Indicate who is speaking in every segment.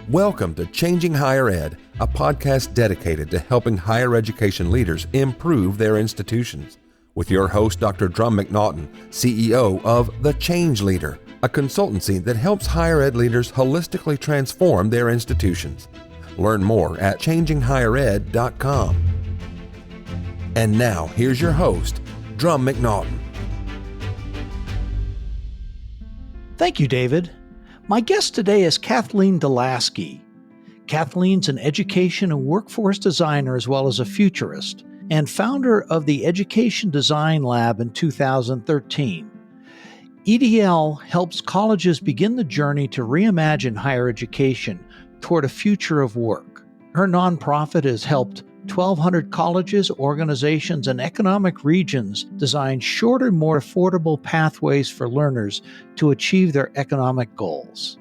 Speaker 1: Welcome to Changing Higher Ed, a podcast dedicated to helping higher education leaders improve their institutions. With your host, Dr. Drumm McNaughton, CEO of The Change Leader, a consultancy that helps higher ed leaders holistically transform their institutions. Learn more at changinghighered.com. And now, here's your host, Drumm McNaughton.
Speaker 2: Thank you, David. My guest today is Kathleen deLaski. Kathleen's an education and workforce designer as well as a futurist, and founder of the Education Design Lab in 2013. EDL helps colleges begin the journey to reimagine higher education toward a future of work. Her nonprofit has helped 1,200 colleges, organizations, and economic regions design shorter, more affordable pathways for learners to achieve their economic goals.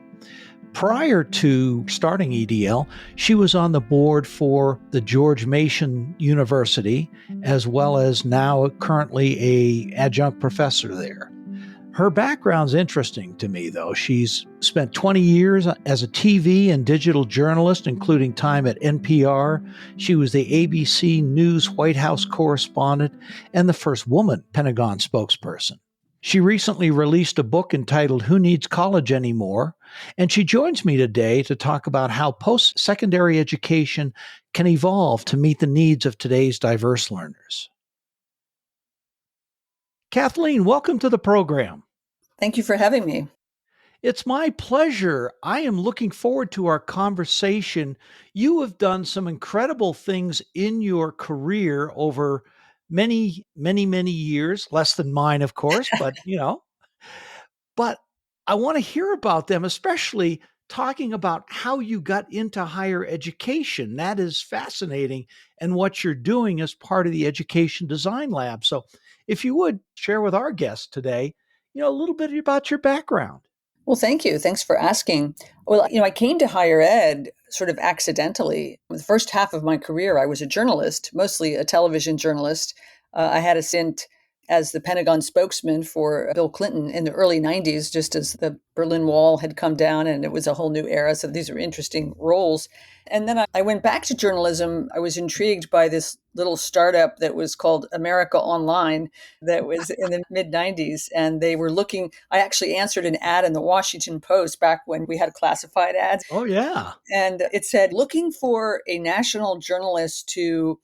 Speaker 2: Prior to starting EDL, she was on the board for the George Mason University, as well as now currently an adjunct professor there. Her background's interesting to me, though. She's spent 20 years as a TV and digital journalist, including time at NPR. She was the ABC News White House correspondent and the first woman Pentagon spokesperson. She recently released a book entitled Who Needs College Anymore? And she joins me today to talk about how post-secondary education can evolve to meet the needs of today's diverse learners. Kathleen, welcome to the program.
Speaker 3: Thank you for having me.
Speaker 2: It's my pleasure. I am looking forward to our conversation. You have done some incredible things in your career over many years, less than mine, of course, but but I want to hear about them, especially talking about how you got into higher education. That is fascinating, and what you're doing as part of the Education Design Lab. So if you would share with our guest today, a little bit about your background.
Speaker 3: Well, thank you. Thanks for asking. Well, I came to higher ed sort of accidentally. The first half of my career, I was a journalist, mostly a television journalist. I had a stint as the Pentagon spokesman for Bill Clinton in the early 90s, just as the Berlin Wall had come down and it was a whole new era. So these are interesting roles. And then I went back to journalism. I was intrigued by this little startup that was called America Online that was in the mid 90s. And they were looking, I actually answered an ad in the Washington Post back when we had classified ads.
Speaker 2: Oh, yeah.
Speaker 3: And it said, looking for a national journalist to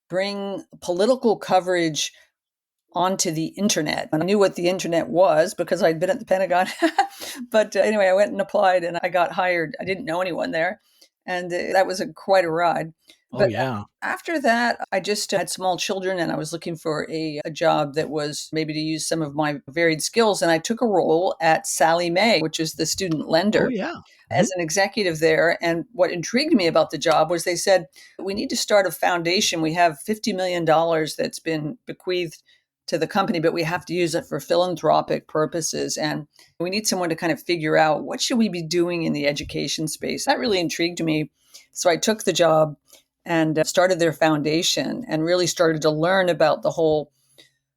Speaker 3: bring political coverage onto the internet. And I knew what the internet was because I'd been at the Pentagon. But anyway, I went and applied and I got hired. I didn't know anyone there. And that was quite a ride. But
Speaker 2: yeah.
Speaker 3: After that, I just had small children and I was looking for a job that was maybe to use some of my varied skills. And I took a role at Sallie Mae, which is the student lender.
Speaker 2: Oh, yeah.
Speaker 3: As an executive there. And what intrigued me about the job was they said, we need to start a foundation. We have $50 million that's been bequeathed to the company, but we have to use it for philanthropic purposes. And we need someone to kind of figure out what should we be doing in the education space. That really intrigued me. So I took the job and started their foundation and really started to learn about the whole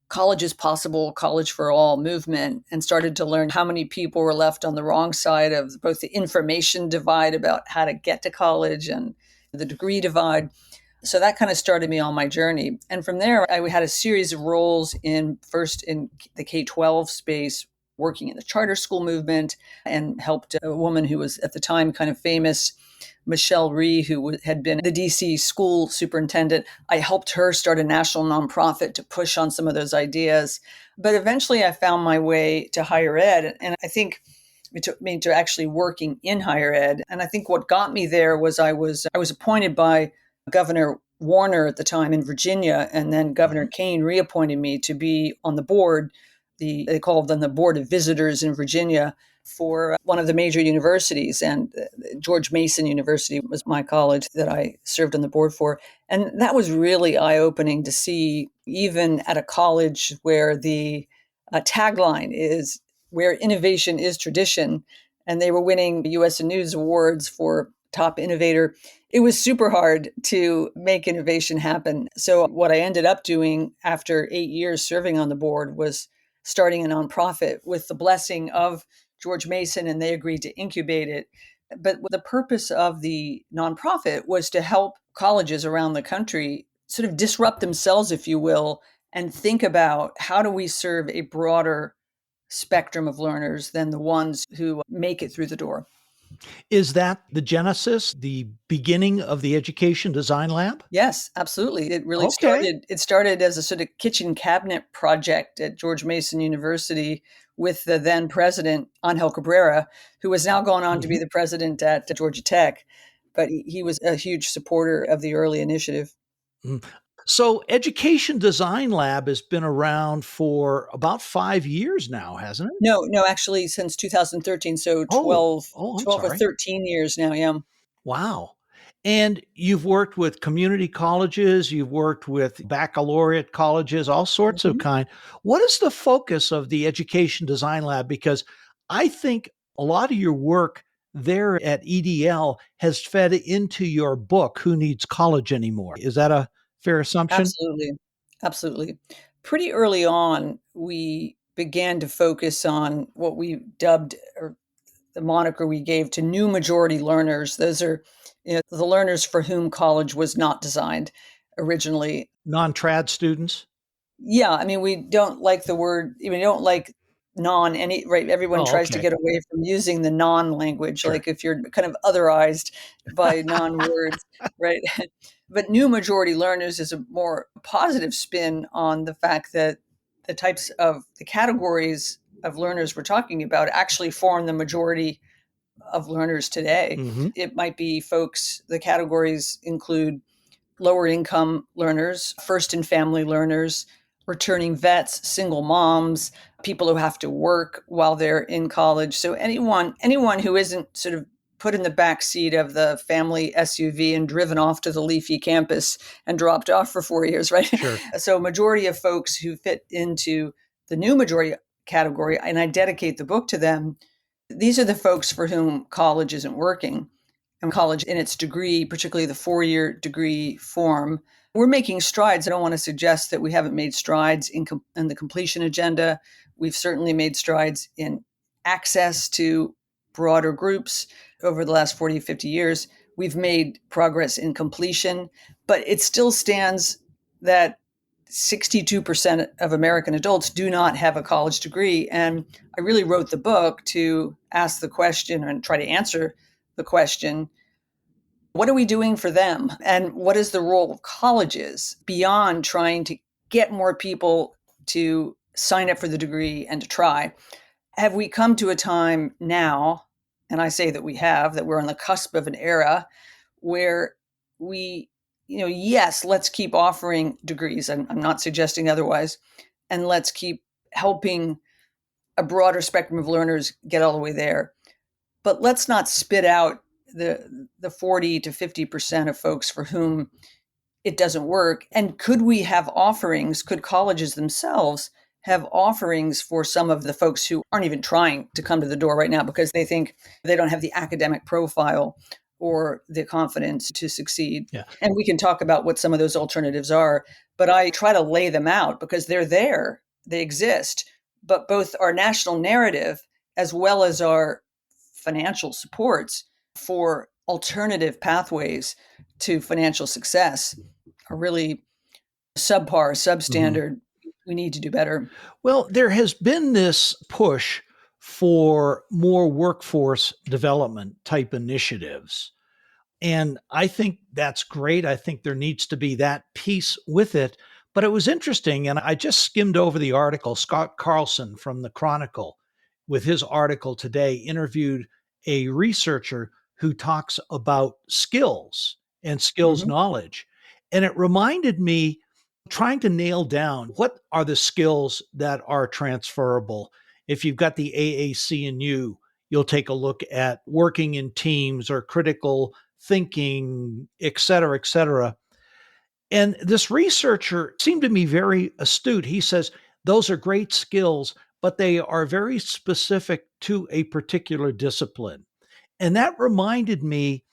Speaker 3: college is possible, college for all movement, and started to learn how many people were left on the wrong side of both the information divide about how to get to college and the degree divide. So that kind of started me on my journey. And from there, I had a series of roles first in the K-12 space, working in the charter school movement, and helped a woman who was at the time kind of famous, Michelle Rhee, who had been the DC school superintendent. I helped her start a national nonprofit to push on some of those ideas. But eventually I found my way to higher ed. And I think it took me to actually working in higher ed. And I think what got me there was I was appointed by Governor Warner at the time in Virginia, and then Governor Kane reappointed me to be on the board. They called them the Board of Visitors in Virginia for one of the major universities. And George Mason University was my college that I served on the board for. And that was really eye-opening to see, even at a college where the tagline is where innovation is tradition, and they were winning U.S. News Awards for top innovator. It was super hard to make innovation happen. So what I ended up doing after 8 years serving on the board was starting a nonprofit with the blessing of George Mason, and they agreed to incubate it But the purpose of the nonprofit was to help colleges around the country sort of disrupt themselves, if you will, and think about how do we serve a broader spectrum of learners than the ones who make it through the door.
Speaker 2: Is that the genesis, the beginning of the Education Design Lab?
Speaker 3: Yes, absolutely.
Speaker 2: Okay.
Speaker 3: It started as a sort of kitchen cabinet project at George Mason University with the then president, Angel Cabrera, who has now gone on to be
Speaker 2: Mhm.
Speaker 3: the president at Georgia Tech. But he was a huge supporter of the early initiative.
Speaker 2: Mm. So Education Design Lab has been around for about 5 years now, hasn't it?
Speaker 3: No, actually since 2013, so
Speaker 2: Oh, oh, I'm
Speaker 3: 12 or
Speaker 2: sorry.
Speaker 3: 13 years now, yeah.
Speaker 2: Wow. And you've worked with community colleges, you've worked with baccalaureate colleges, all sorts of
Speaker 3: Mhm.
Speaker 2: kind. What is the focus of the Education Design Lab? Because I think a lot of your work there at EDL has fed into your book, Who Needs College Anymore? Is that a fair assumption?
Speaker 3: Absolutely. Absolutely. Pretty early on, we began to focus on what we dubbed, or the moniker we gave to new majority learners. Those are, the learners for whom college was not designed originally.
Speaker 2: Non-trad students?
Speaker 3: Yeah, I mean, we don't like the word, we don't like non any, right? Everyone
Speaker 2: Oh,
Speaker 3: tries to
Speaker 2: okay.
Speaker 3: get away from using the non language,
Speaker 2: Sure.
Speaker 3: like if you're kind of otherized by non words, right? But new majority learners is a more positive spin on the fact that the types of the categories of learners we're talking about actually form the majority of learners today.
Speaker 2: Mhm.
Speaker 3: It might be folks, the categories include lower income learners, first and family learners, returning vets, single moms, people who have to work while they're in college. So anyone who isn't sort of put in the back seat of the family SUV and driven off to the leafy campus and dropped off for 4 years, right?
Speaker 2: Sure.
Speaker 3: So majority of folks who fit into the new majority category, and I dedicate the book to them, these are the folks for whom college isn't working, and college in its degree, particularly the 4 year degree form. We're making strides. I don't want to suggest that we haven't made strides in the completion agenda. We've certainly made strides in access to broader groups over the last 40, 50 years. We've made progress in completion, but it still stands that 62% of American adults do not have a college degree. And I really wrote the book to ask the question and try to answer the question, what are we doing for them? And what is the role of colleges beyond trying to get more people to sign up for the degree and to try? Have we come to a time now, and I say that we have, that we're on the cusp of an era where we, yes, let's keep offering degrees. I'm not suggesting otherwise. And let's keep helping a broader spectrum of learners get all the way there. But let's not spit out the 40 to 50% of folks for whom it doesn't work. And could we have offerings? Could colleges themselves have offerings for some of the folks who aren't even trying to come to the door right now because they think they don't have the academic profile or the confidence to succeed?
Speaker 2: Yeah.
Speaker 3: And we can talk about what some of those alternatives are, but I try to lay them out because they're there, they exist. But both our national narrative as well as our financial supports for alternative pathways to financial success are really subpar,
Speaker 2: Mhm.
Speaker 3: substandard. We need to do better.
Speaker 2: Well, there has been this push for more workforce development type initiatives. And I think that's great. I think there needs to be that piece with it. But it was interesting. And I just skimmed over the article. Scott Carlson from the Chronicle, with his article today, interviewed a researcher who talks about skills and skills
Speaker 3: Mhm.
Speaker 2: knowledge. And it reminded me trying to nail down what are the skills that are transferable. If you've got the AAC in you, you'll take a look at working in teams or critical thinking, et cetera, et cetera. And this researcher seemed to me very astute. He says those are great skills, but they are very specific to a particular discipline. And that reminded me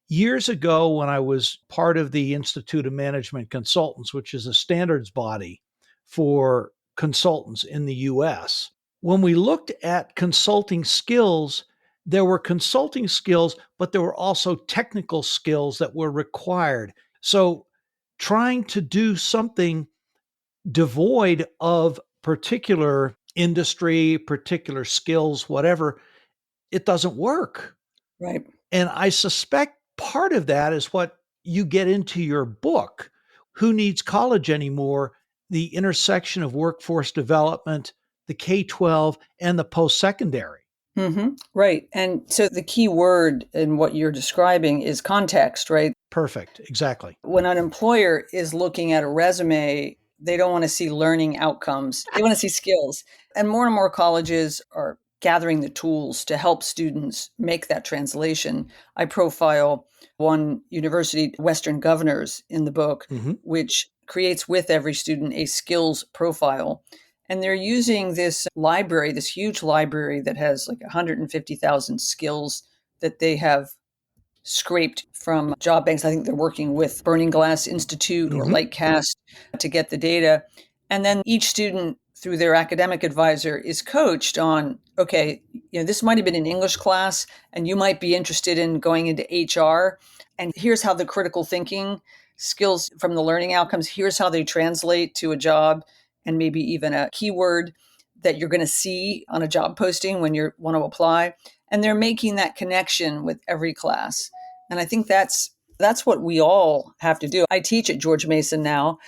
Speaker 2: years ago when I was part of the Institute of Management Consultants, which is a standards body for consultants in the US. When we looked at consulting skills, There were consulting skills, but there were also technical skills that were required. So trying to do something devoid of particular industry, particular skills, whatever, it doesn't work.
Speaker 3: Right.
Speaker 2: And I suspect part of that is what you get into your book. Who Needs College Anymore? The intersection of workforce development, the K 12, and the post secondary.
Speaker 3: Right. And so the key word in what you're describing is context, right?
Speaker 2: Perfect. Exactly.
Speaker 3: When an employer is looking at a resume, they don't want to see learning outcomes. They want to see skills. And more colleges are gathering the tools to help students make that translation. I profile one university, Western Governors, in the book,
Speaker 2: Mhm.
Speaker 3: which creates with every student a skills profile. And they're using this library, this huge library that has like 150,000 skills that they have scraped from job banks. I think they're working with Burning Glass Institute or
Speaker 2: Mhm.
Speaker 3: Lightcast to get the data. And then each student, through their academic advisor, is coached on, okay, this might have been an English class, and you might be interested in going into HR. And here's how the critical thinking skills from the learning outcomes, here's how they translate to a job and maybe even a keyword that you're going to see on a job posting when you want to apply. And they're making that connection with every class. And I think that's what we all have to do. I teach at George Mason now,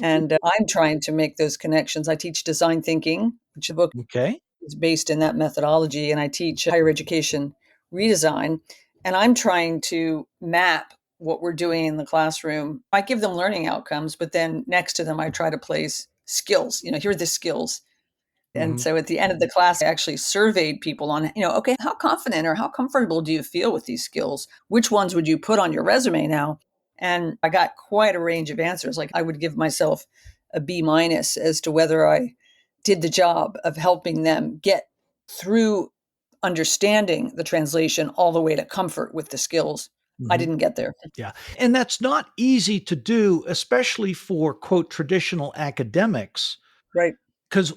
Speaker 3: and I'm trying to make those connections. I teach design thinking, which the book
Speaker 2: Okay.
Speaker 3: is based in that methodology, and I teach higher education redesign. And I'm trying to map what we're doing in the classroom. I give them learning outcomes, but then next to them, I try to place skills. Here are the skills. And
Speaker 2: Mhm.
Speaker 3: so at the end of the class, I actually surveyed people on, okay, how confident or how comfortable do you feel with these skills? Which ones would you put on your resume now? And I got quite a range of answers. Like I would give myself a B minus as to whether I did the job of helping them get through understanding the translation all the way to comfort with the skills. I
Speaker 2: Mhm.
Speaker 3: didn't get there.
Speaker 2: Yeah. And that's not easy to do, especially for quote traditional academics,
Speaker 3: Right.
Speaker 2: because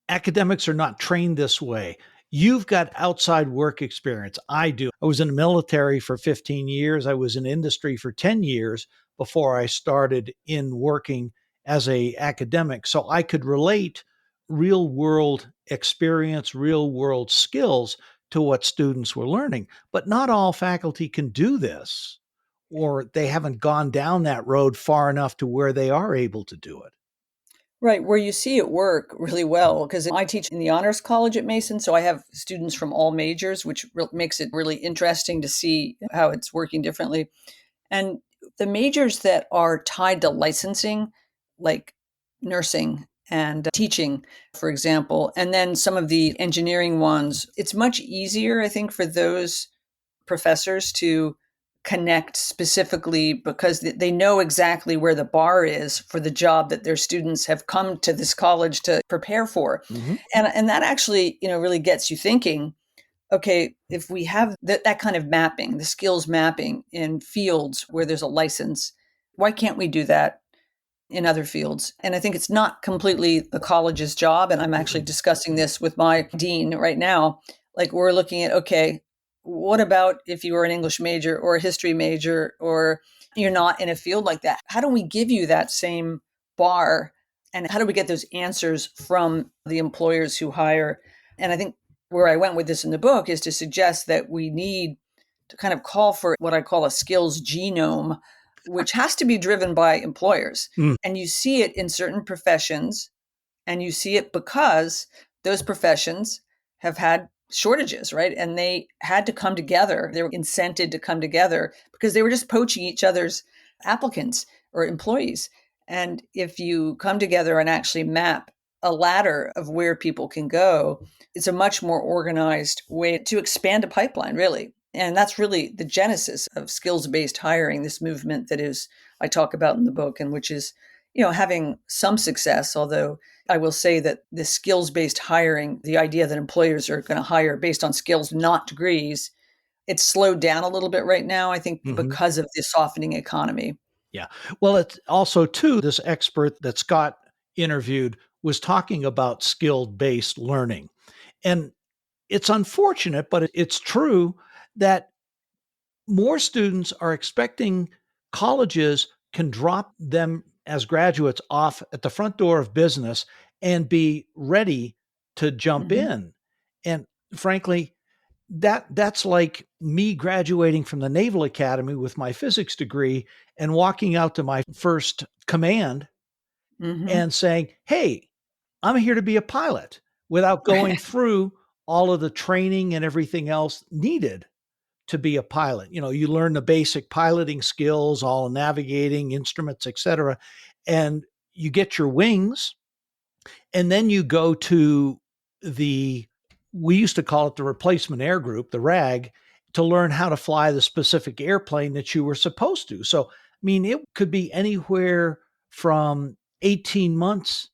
Speaker 2: academics are not trained this way. You've got outside work experience. I do. I was in the military for 15 years. I was in industry for 10 years before I started in working as a academic. So I could relate real world experience, real world skills to what students were learning. But not all faculty can do this, or they haven't gone down that road far enough to where they are able to do it.
Speaker 3: Right, where you see it work really well, because I teach in the honors college at Mason, so I have students from all majors, which makes it really interesting to see how it's working differently. And the majors that are tied to licensing, like nursing and teaching, for example, and then some of the engineering ones, it's much easier, I think, for those professors to connect specifically because they know exactly where the bar is for the job that their students have come to this college to prepare for.
Speaker 2: Mhm.
Speaker 3: And that actually, really gets you thinking, okay, if we have that kind of mapping, the skills mapping in fields where there's a license, why can't we do that in other fields? And I think it's not completely the college's job. And I'm actually discussing this with my dean right now. Like we're looking at, okay, what about if you were an English major or a history major or you're not in a field like that? How do we give you that same bar? And how do we get those answers from the employers who hire? And I think where I went with this in the book is to suggest that we need to kind of call for what I call a skills genome, which has to be driven by employers.
Speaker 2: Mm.
Speaker 3: And you see it in certain professions, and you see it because those professions have had shortages, right? And they had to come together. They were incented to come together because they were just poaching each other's applicants or employees. And if you come together and actually map a ladder of where people can go, it's a much more organized way to expand a pipeline, really. And that's really the genesis of skills based hiring, this movement that is, I talk about in the book, and which is, having some success, although I will say that the skills based hiring, the idea that employers are going to hire based on skills, not degrees, it's slowed down a little bit right now, I think,
Speaker 2: Mhm.
Speaker 3: because of the softening economy.
Speaker 2: Yeah. Well, it's also too, this expert that Scott interviewed was talking about skill-based learning. And it's unfortunate, but it's true that more students are expecting colleges can drop them as graduates off at the front door of business and be ready to jump
Speaker 3: Hmm.
Speaker 2: in. And frankly, that's like me graduating from the Naval Academy with my physics degree and walking out to my first command
Speaker 3: Hmm.
Speaker 2: and saying, "Hey, I'm here to be a pilot," without going
Speaker 3: Right.
Speaker 2: through all of the training and everything else needed to be a pilot. You learn the basic piloting skills, all navigating, instruments, etc. And you get your wings, and then you go to the we used to call it the replacement air group, the RAG, to learn how to fly the specific airplane that you were supposed to. So, I mean, it could be anywhere from 18 months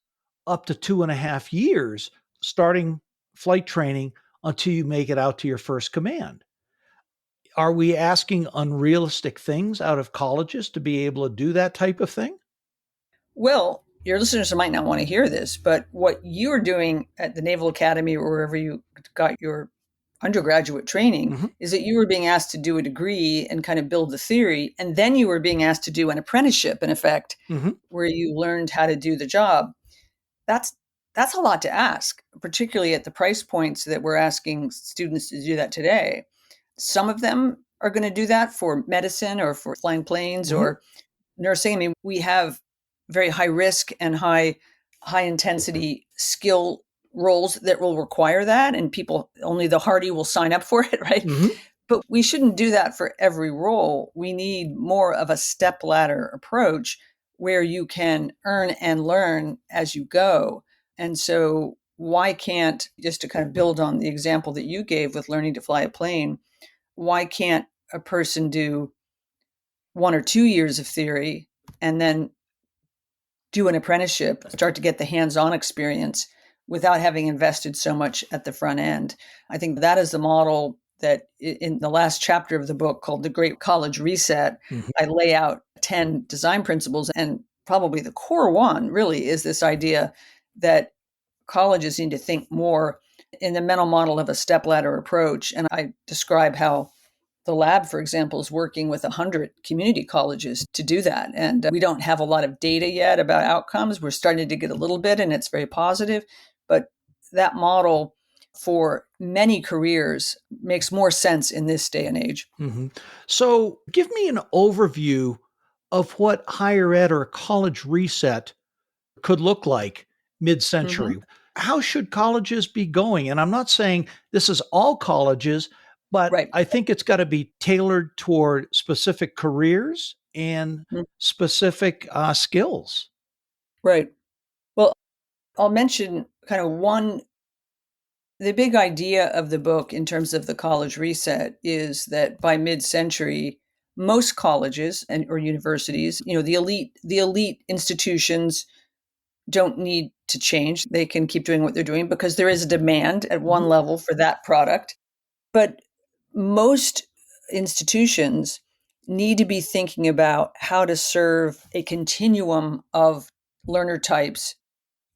Speaker 2: up to 2.5 years starting flight training until you make it out to your first command. Are we asking unrealistic things out of colleges to be able to do that type of thing?
Speaker 3: Well, your listeners might not want to hear this, but what you're doing at the Naval Academy or wherever you got your undergraduate training
Speaker 2: Mhm,
Speaker 3: is that you were being asked to do a degree and kind of build the theory. And then you were being asked to do an apprenticeship, in effect,
Speaker 2: mhm,
Speaker 3: where you learned how to do the job. That's that's a lot to ask, particularly at the price points that we're asking students to do that today. Some of them are going to do that for medicine or for flying planes
Speaker 2: mhm,
Speaker 3: or nursing. I mean, we have very high risk and high intensity skill roles that will require that, and people only the hardy will sign up for it, right?
Speaker 2: mhm,
Speaker 3: But we shouldn't do that for every role. We need more of a step ladder approach where you can earn and learn as you go. And so why can't, just to kind of build on the example that you gave with learning to fly a plane, why can't a person do 1 or 2 years of theory and then do an apprenticeship, start to get the hands-on experience without having invested so much at the front end? I think that is the model that in the last chapter of the book called The Great College Reset,
Speaker 2: mhm,
Speaker 3: I lay out 10 design principles. And probably the core one really is this idea that colleges need to think more in the mental model of a stepladder approach. And I describe how the lab, for example, is working with 100 community colleges to do that. And we don't have a lot of data yet about outcomes. We're starting to get a little bit, and it's very positive. But that model for many careers makes more sense in this day and age.
Speaker 2: mhm. So, give me an overview of what higher ed or a college reset could look like
Speaker 3: Hmm.
Speaker 2: mid-century. How should colleges be going? And I'm not saying this is all colleges, but
Speaker 3: Right.
Speaker 2: I think it's got to be tailored toward specific careers and
Speaker 3: Mm.
Speaker 2: specific skills.
Speaker 3: Right. Well, I'll mention kind of the big idea of the book in terms of the college reset is that by mid-century, most colleges and or universities, the elite institutions don't need to change. They can keep doing what they're doing because there is a demand at one
Speaker 2: Mhm,
Speaker 3: level for that product. But most institutions need to be thinking about how to serve a continuum of learner types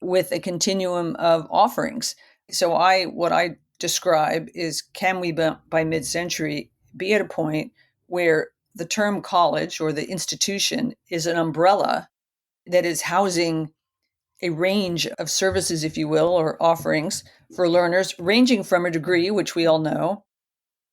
Speaker 3: with a continuum of offerings. So what I describe is, can we by mid-century be at a point where the term college or the institution is an umbrella that is housing a range of services, if you will, or offerings for learners, ranging from a degree, which we all know,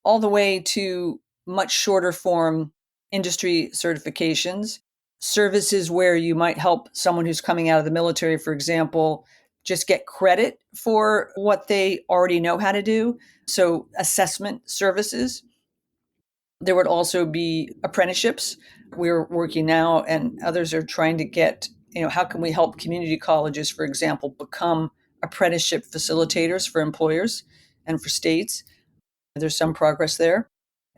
Speaker 3: all the way to much shorter form industry certifications, services where you might help someone who's coming out of the military, for example, just get credit for what they already know how to do. So, assessment services. There would also be apprenticeships. We're working now, and others are trying to get, how can we help community colleges, for example, become apprenticeship facilitators for employers and for states? There's some progress there.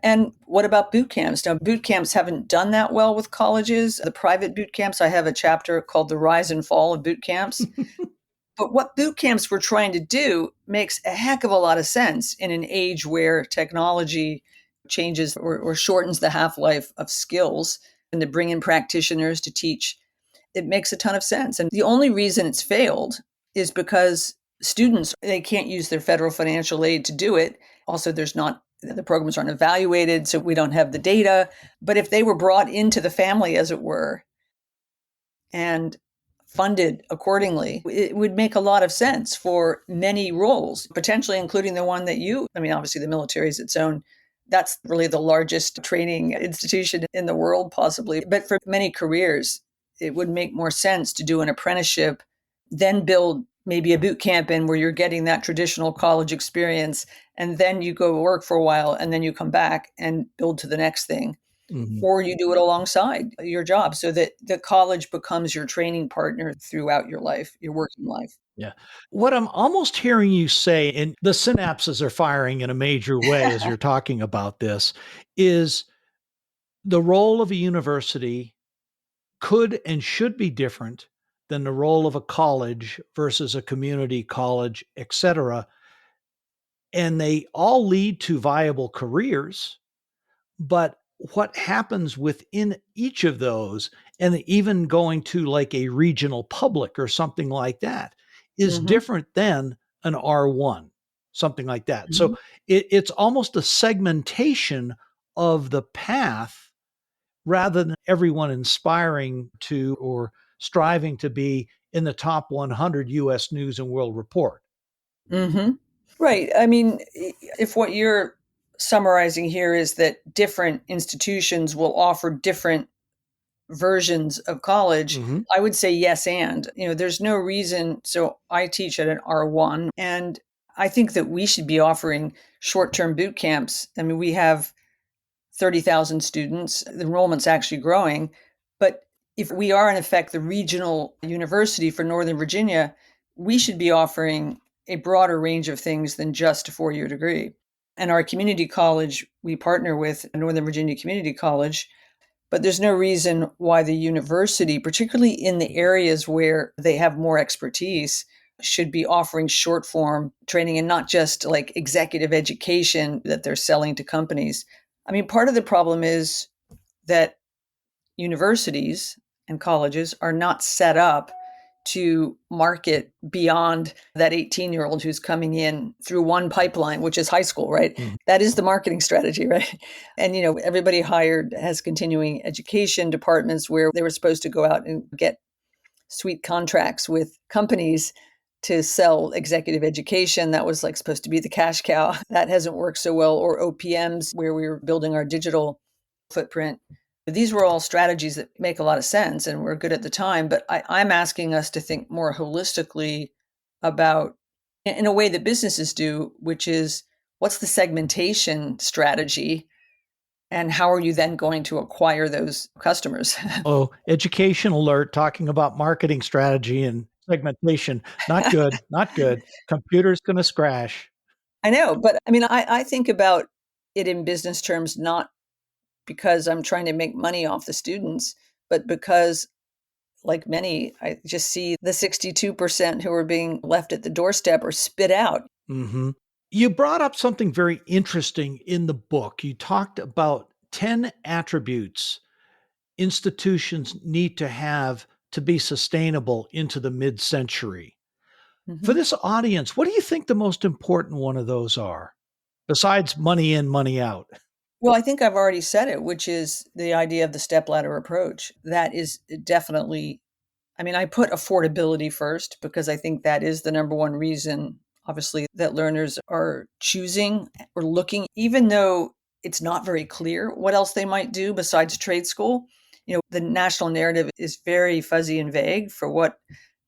Speaker 3: And what about boot camps? Now, boot camps haven't done that well with colleges. The private boot camps, I have a chapter called The Rise and Fall of Boot Camps. But what boot camps we're trying to do makes a heck of a lot of sense in an age where technology changes or shortens the half life of skills, and to bring in practitioners to teach. It makes a ton of sense. And the only reason it's failed is because students, they can't use their federal financial aid to do it. Also, the programs aren't evaluated, so we don't have the data. But if they were brought into the family, as it were, and funded accordingly, it would make a lot of sense for many roles, potentially including the one that obviously the military is its own. That's really the largest training institution in the world, possibly. But for many careers, it would make more sense to do an apprenticeship, then build maybe a boot camp in where you're getting that traditional college experience, and then you go work for a while, and then you come back and build to the next thing.
Speaker 2: Mhm.
Speaker 3: Or you do it alongside your job so that the college becomes your training partner throughout your life, your working life.
Speaker 2: Yeah. What I'm almost hearing you say, and the synapses are firing in a major way as you're talking about this, is the role of a university could and should be different than the role of a college versus a community college, et cetera. And they all lead to viable careers. But what happens within each of those, and even going to like a regional public or something like that, is
Speaker 3: Mhm,
Speaker 2: different than an R1, something like that.
Speaker 3: mhm.
Speaker 2: So it's almost a segmentation of the path rather than everyone inspiring to or striving to be in the top 100 US News and World Report.
Speaker 3: Mhm. Right. If what you're summarizing here is that different institutions will offer different versions of college,
Speaker 2: Mhm.
Speaker 3: I would say yes. And, there's no reason. So I teach at an R1, and I think that we should be offering short term boot camps. We have 30,000 students. The enrollment's actually growing. But if we are, in effect, the regional university for Northern Virginia, we should be offering a broader range of things than just a 4-year degree. And our community college, we partner with Northern Virginia Community College, but there's no reason why the university, particularly in the areas where they have more expertise, should be offering short form training and not just like executive education that they're selling to companies. Part of the problem is that universities and colleges are not set up to market beyond that 18-year-old who's coming in through one pipeline, which is high school, right?
Speaker 2: Mhm.
Speaker 3: That is the marketing strategy, right? And, everybody hired has continuing education departments where they were supposed to go out and get sweet contracts with companies to sell executive education. That was like supposed to be the cash cow. That hasn't worked so well. Or OPMs, where we were building our digital footprint. These were all strategies that make a lot of sense and were good at the time. But I'm asking us to think more holistically about, in a way that businesses do, which is what's the segmentation strategy and how are you then going to acquire those customers?
Speaker 2: Oh, education alert talking about marketing strategy and segmentation. Not good, not good. Computer's gonna crash.
Speaker 3: I know, but I think about it in business terms, not because I'm trying to make money off the students, but because, like many, I just see the 62% who are being left at the doorstep or spit out.
Speaker 2: Mhm. You brought up something very interesting in the book. You talked about 10 attributes institutions need to have to be sustainable into the mid-century. For
Speaker 3: Mhm.
Speaker 2: this audience, what do you think the most important one of those are? Besides money in, money out.
Speaker 3: Well, I think I've already said it, which is the idea of the stepladder approach. That is definitely, I put affordability first because I think that is the number one reason, obviously, that learners are choosing or looking, even though it's not very clear what else they might do besides trade school. The national narrative is very fuzzy and vague for what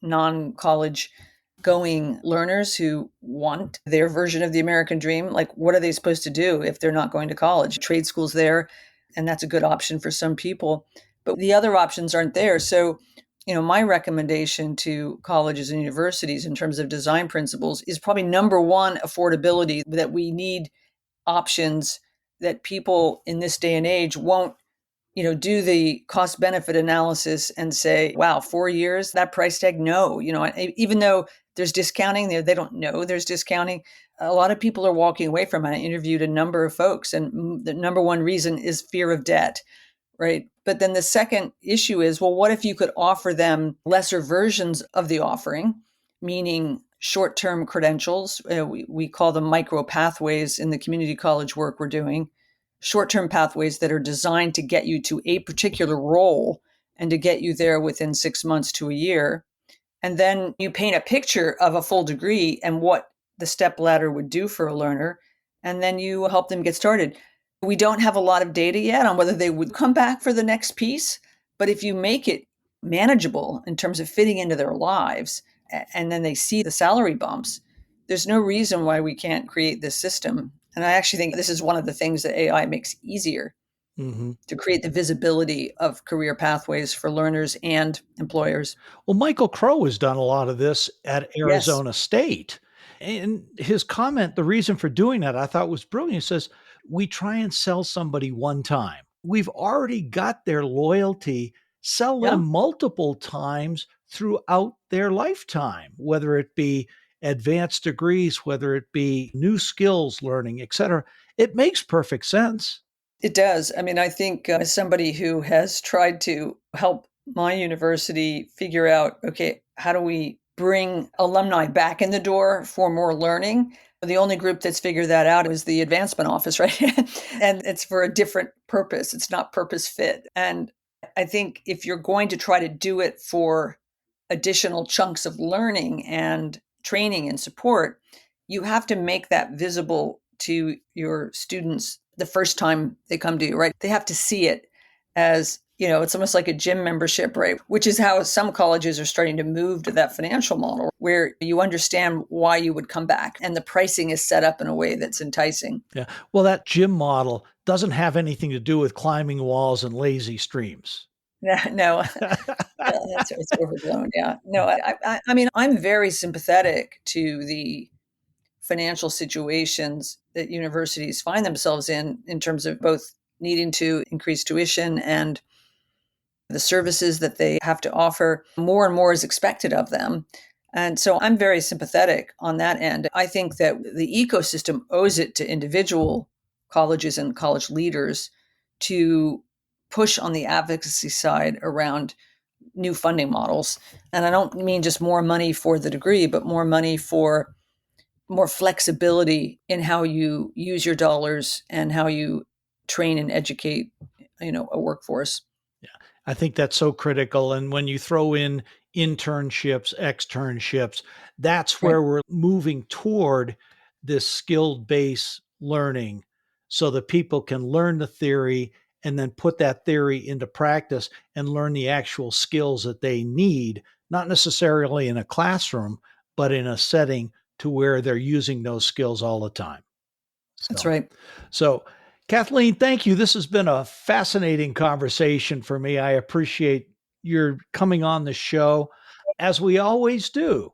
Speaker 3: non college going learners who want their version of the American dream, like what are they supposed to do if they're not going to college? Trade school's there, and that's a good option for some people. But the other options aren't there. So, my recommendation to colleges and universities in terms of design principles is probably number one, affordability, that we need options that people in this day and age won't do the cost benefit analysis and say, wow, 4 years, that price tag, no, even though there's discounting there, they don't know there's discounting. A lot of people are walking away from it. I interviewed a number of folks, and the number one reason is fear of debt, right? But then the second issue is, well, what if you could offer them lesser versions of the offering, meaning short-term credentials. We call them micro pathways in the community college work we're doing. Short-term pathways that are designed to get you to a particular role and to get you there within 6 months to a year. And then you paint a picture of a full degree and what the step ladder would do for a learner. And then you help them get started. We don't have a lot of data yet on whether they would come back for the next piece. But if you make it manageable in terms of fitting into their lives, and then they see the salary bumps, there's no reason why we can't create this system. And I actually think this is one of the things that AI makes easier to create the visibility of career pathways for learners and employers.
Speaker 2: Well, Michael Crow has done a lot of this at
Speaker 3: Yes.
Speaker 2: Arizona State. And his comment, the reason for doing that, I thought was brilliant. He says, we try and sell somebody one time. We've already got their loyalty, sell
Speaker 3: Yeah.
Speaker 2: them multiple times throughout their lifetime, whether it be advanced degrees, whether it be new skills learning, et cetera. It makes perfect sense.
Speaker 3: It does. I mean, I think as somebody who has tried to help my university figure out, okay, how do we bring alumni back in the door for more learning? The only group that's figured that out is the advancement office, right? And it's for a different purpose. It's not purpose fit. And I think if you're going to try to do it for additional chunks of learning and training and support, you have to make that visible to your students the first time they come to you, right? They have to see it as, it's almost like a gym membership, right? Which is how some colleges are starting to move to that financial model where you understand why you would come back and the pricing is set up in a way that's enticing.
Speaker 2: Yeah. Well, that gym model doesn't have anything to do with climbing walls and lazy streams.
Speaker 3: No, it's overblown. Yeah. No, I mean, I'm very sympathetic to the financial situations that universities find themselves in terms of both needing to increase tuition and the services that they have to offer. More and more is expected of them. And so I'm very sympathetic on that end. I think that the ecosystem owes it to individual colleges and college leaders to push on the advocacy side around new funding models. And I don't mean just more money for the degree, but more money for more flexibility in how you use your dollars and how you train and educate, a workforce.
Speaker 2: Yeah, I think that's so critical. And when you throw in internships, externships, that's
Speaker 3: Right.
Speaker 2: where we're moving toward this skilled base learning so that people can learn the theory and then put that theory into practice and learn the actual skills that they need, not necessarily in a classroom, but in a setting to where they're using those skills all the time.
Speaker 3: That's
Speaker 2: So,
Speaker 3: right.
Speaker 2: so, Kathleen, thank you. This has been a fascinating conversation for me. I appreciate your coming on the show, as we always do.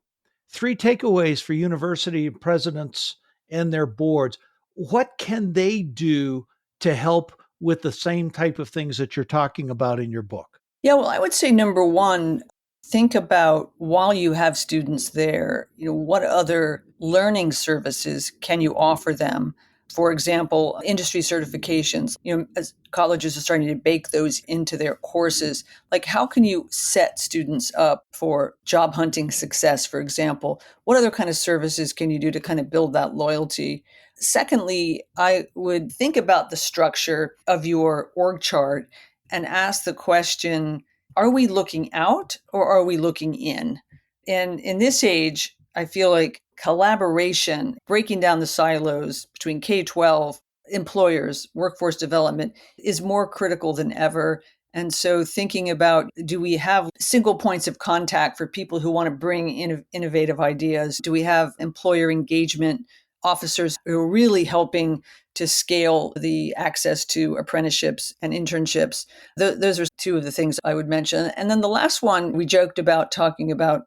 Speaker 2: 3 takeaways for university presidents and their boards. What can they do to help with the same type of things that you're talking about in your book?
Speaker 3: Yeah, well, I would say number one, think about while you have students there, what other learning services can you offer them? For example, industry certifications, as colleges are starting to bake those into their courses, like how can you set students up for job hunting success, for example? What other kind of services can you do to kind of build that loyalty? Secondly, I would think about the structure of your org chart and ask the question, are we looking out or are we looking in? And in this age, I feel like collaboration, breaking down the silos between K-12, employers, workforce development is more critical than ever. And so thinking about, do we have single points of contact for people who want to bring innovative ideas? Do we have employer engagement officers who are really helping to scale the access to apprenticeships and internships? Those are two of the things I would mention. And then the last one, we joked about talking about,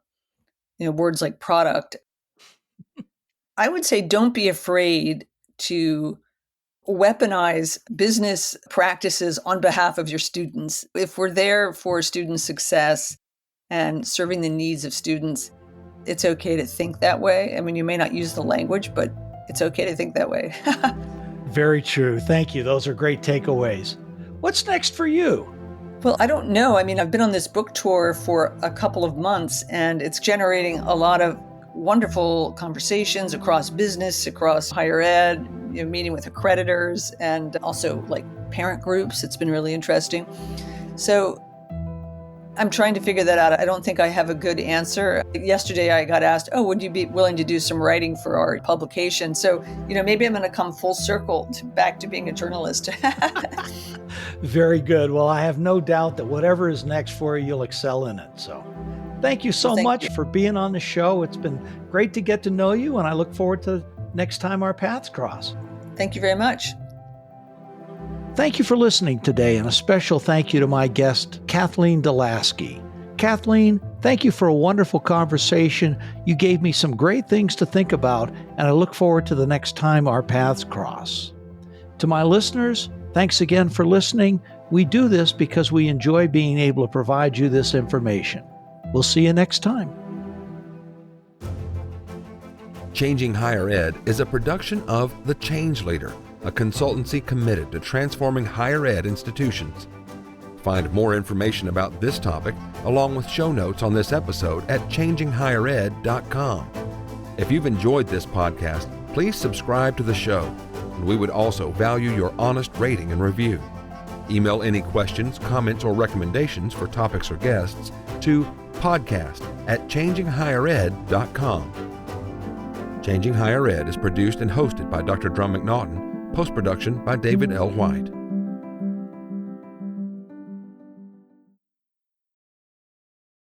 Speaker 3: words like product. I would say don't be afraid to weaponize business practices on behalf of your students. If we're there for student success and serving the needs of students, it's okay to think that way. I mean, you may not use the language, but it's okay to think that way.
Speaker 2: Very true. Thank you. Those are great takeaways. What's next for you?
Speaker 3: Well, I don't know. I mean, I've been on this book tour for a couple of months and it's generating a lot of wonderful conversations across business, across higher ed, meeting with accreditors and also like parent groups. It's been really interesting. So I'm trying to figure that out. I don't think I have a good answer. Yesterday I got asked, would you be willing to do some writing for our publication? So, maybe I'm going to come full circle back to being a journalist.
Speaker 2: Very good. Well, I have no doubt that whatever is next for you, you'll excel in it. So thank you so much for being on the show. It's been great to get to know you, and I look forward to next time our paths cross.
Speaker 3: Thank you very much.
Speaker 2: Thank you for listening today, and a special thank you to my guest, Kathleen deLaski. Kathleen, thank you for a wonderful conversation. You gave me some great things to think about, and I look forward to the next time our paths cross. To my listeners, thanks again for listening. We do this because we enjoy being able to provide you this information. We'll see you next time.
Speaker 1: Changing Higher Ed is a production of The Change Leader, a consultancy committed to transforming higher ed institutions. Find more information about this topic, along with show notes on this episode at changinghighered.com. If you've enjoyed this podcast, please subscribe to the show, and we would also value your honest rating and review. Email any questions, comments, or recommendations for topics or guests to podcast@changinghighered.com. Changing Higher Ed is produced and hosted by Dr. Drumm McNaughton. Post-production by David L. White.